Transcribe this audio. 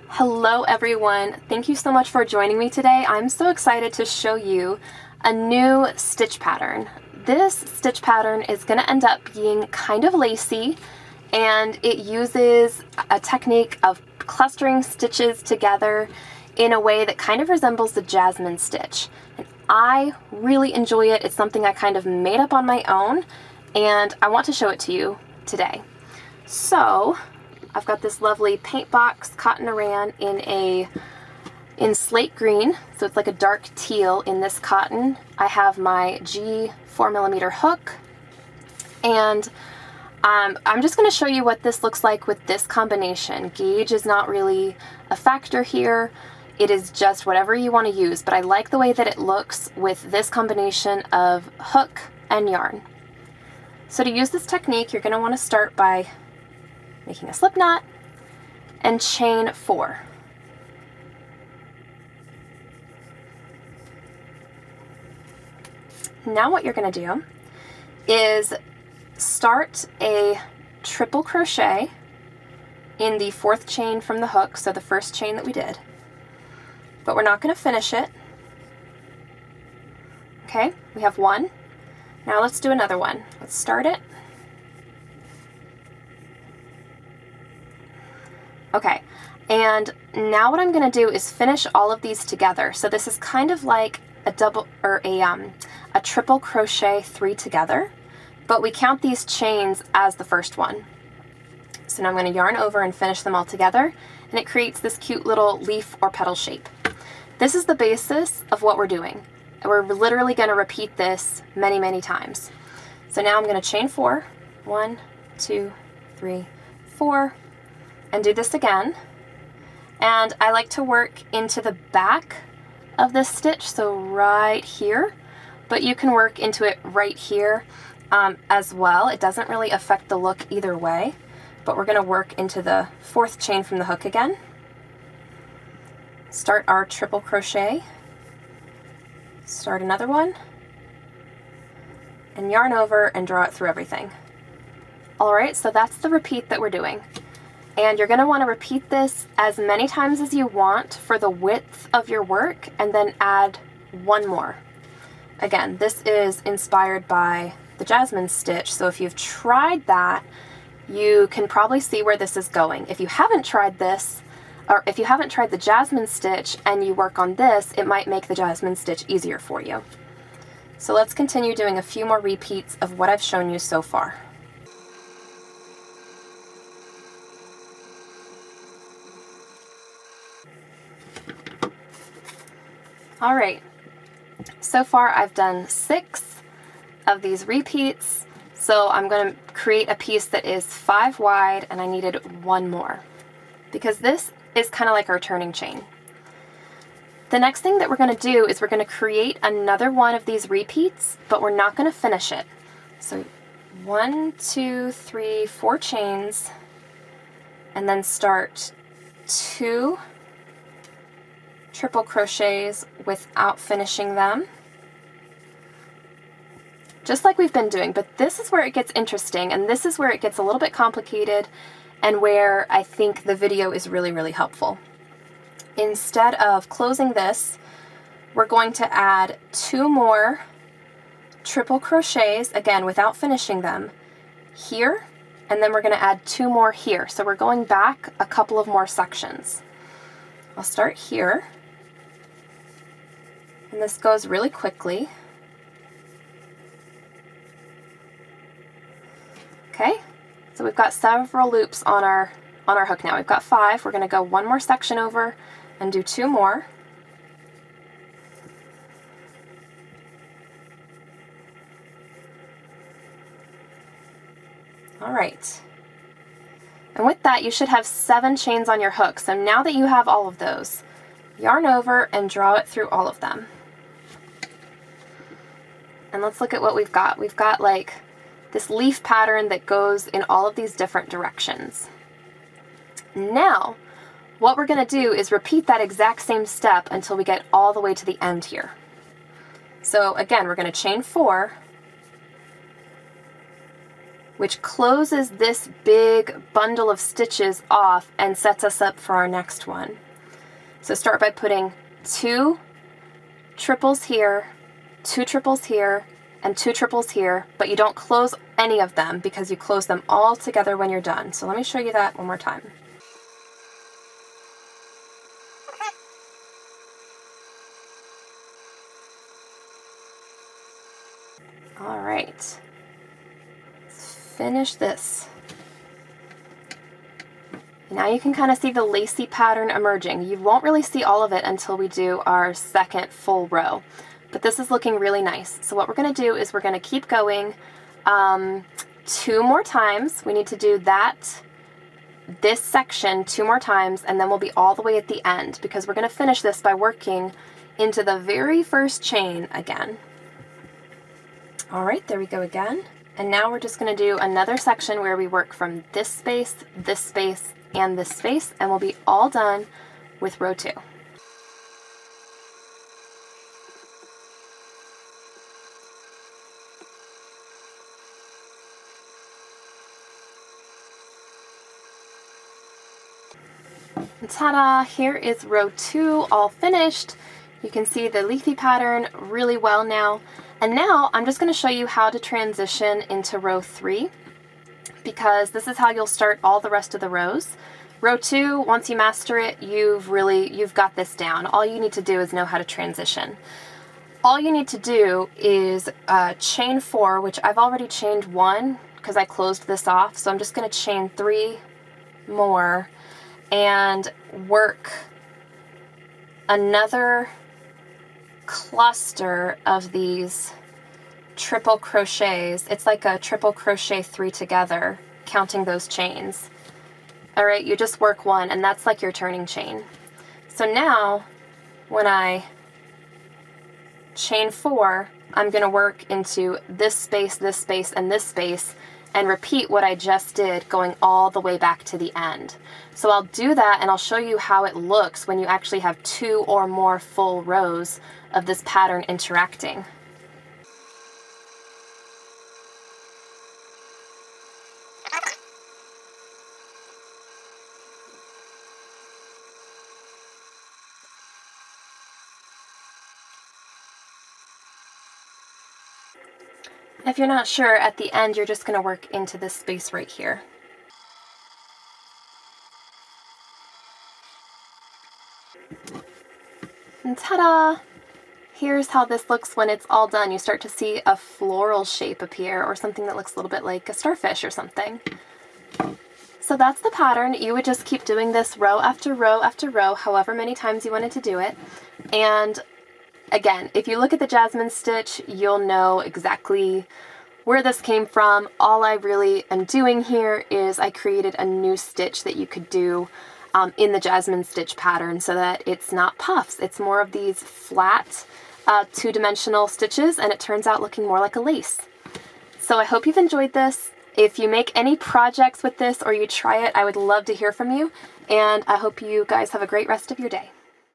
Hello everyone, thank you so much for joining me today. I'm so excited to show you a new stitch pattern. This stitch pattern is going to end up being kind of lacy, and it uses a technique of clustering stitches together in a way that kind of resembles the Jasmine Stitch. And I really enjoy it. It's something I kind of made up on my own, and I want to show it to you today. So I've got this lovely paint box cotton aran in slate green, so it's like a dark teal in this cotton. I have my G 4mm hook, and I'm just going to show you what this looks like with this combination. Gauge is not really a factor here. It is just whatever you want to use, but I like the way that it looks with this combination of hook and yarn. So to use this technique, you're going to want to start by making a slip knot and chain 4. Now what you're going to do is start a triple crochet in the 4th chain from the hook, so the first chain that we did, but we're not going to finish it. Okay, we have 1. Now let's do another one. Let's start it. Okay, and now what I'm going to do is finish all of these together. So this is kind of like a double or a triple crochet 3 together, but we count these chains as the first one. So now I'm going to yarn over and finish them all together, and it creates this cute little leaf or petal shape. This is the basis of what we're doing. We're literally going to repeat this many, many times. So now I'm going to chain 4, 1, 2, 3, 4, and do this again. And I like to work into the back of this stitch, so right here, but you can work into it right here as well. It doesn't really affect the look either way, but we're going to work into the 4th chain from the hook again. Start our triple crochet, start another one, and yarn over and draw it through everything. Alright, so that's the repeat that we're doing. And you're going to want to repeat this as many times as you want for the width of your work, and then add 1 more. Again, this is inspired by the Jasmine Stitch, so if you've tried that, you can probably see where this is going. If you haven't tried this, or if you haven't tried the Jasmine Stitch and you work on this, it might make the Jasmine Stitch easier for you. So let's continue doing a few more repeats of what I've shown you so far. Alright, so far I've done 6 of these repeats, so I'm going to create a piece that is 5 wide, and I needed 1 more, because this is kind of like our turning chain. The next thing that we're going to do is we're going to create another one of these repeats, but we're not going to finish it. So 1, 2, 3, 4 chains, and then start 2 triple crochets without finishing them, just like we've been doing. But this is where it gets interesting, and this is where it gets a little bit complicated, and where I think the video is really, really helpful. Instead of closing this, we're going to add 2 more triple crochets, again without finishing them, here, and then we're going to add 2 more here. So we're going back a couple of more sections. I'll start here, and this goes really quickly. Okay, so we've got several loops on our hook now. We've got 5. We're going to go 1 more section over and do 2 more. All right. And with that, you should have 7 chains on your hook. So now that you have all of those, yarn over and draw it through all of them. And let's look at what we've got. We've got like this leaf pattern that goes in all of these different directions. Now, what we're going to do is repeat that exact same step until we get all the way to the end here. So again, we're going to chain 4, which closes this big bundle of stitches off and sets us up for our next one. So start by putting 2 triples here, 2 triples here, and 2 triples here, but you don't close any of them because you close them all together when you're done. So let me show you that one more time. All right, let's finish this. Now you can kind of see the lacy pattern emerging. You won't really see all of it until we do our second full row, but this is looking really nice. So what we're going to do is we're going to keep going 2 more times. We need to do this section 2 more times, and then we'll be all the way at the end because we're going to finish this by working into the very first chain again. All right, there we go again. And now we're just going to do another section where we work from this space, and this space, and we'll be all done with row 2. And ta-da! Here is row 2 all finished. You can see the leafy pattern really well now. And now I'm just going to show you how to transition into row 3, because this is how you'll start all the rest of the rows. Row 2, once you master it, you've got this down. All you need to do is know how to transition. All you need to do is chain 4, which I've already chained 1 because I closed this off. So I'm just going to chain 3 more and work another cluster of these triple crochets. It's like a triple crochet 3 together, counting those chains. All right, you just work 1, and that's like your turning chain. So now when I chain 4, I'm going to work into this space, and this space, and repeat what I just did, going all the way back to the end. So I'll do that, and I'll show you how it looks when you actually have 2 or more full rows of this pattern interacting. If you're not sure, at the end you're just going to work into this space right here. And ta-da! Here's how this looks when it's all done. You start to see a floral shape appear, or something that looks a little bit like a starfish or something. So that's the pattern. You would just keep doing this row after row after row, however many times you wanted to do it. And again, if you look at the Jasmine Stitch, you'll know exactly where this came from. All I really am doing here is I created a new stitch that you could do in the Jasmine Stitch pattern so that it's not puffs. It's more of these flat, 2-dimensional stitches, and it turns out looking more like a lace. So I hope you've enjoyed this. If you make any projects with this or you try it, I would love to hear from you, and I hope you guys have a great rest of your day.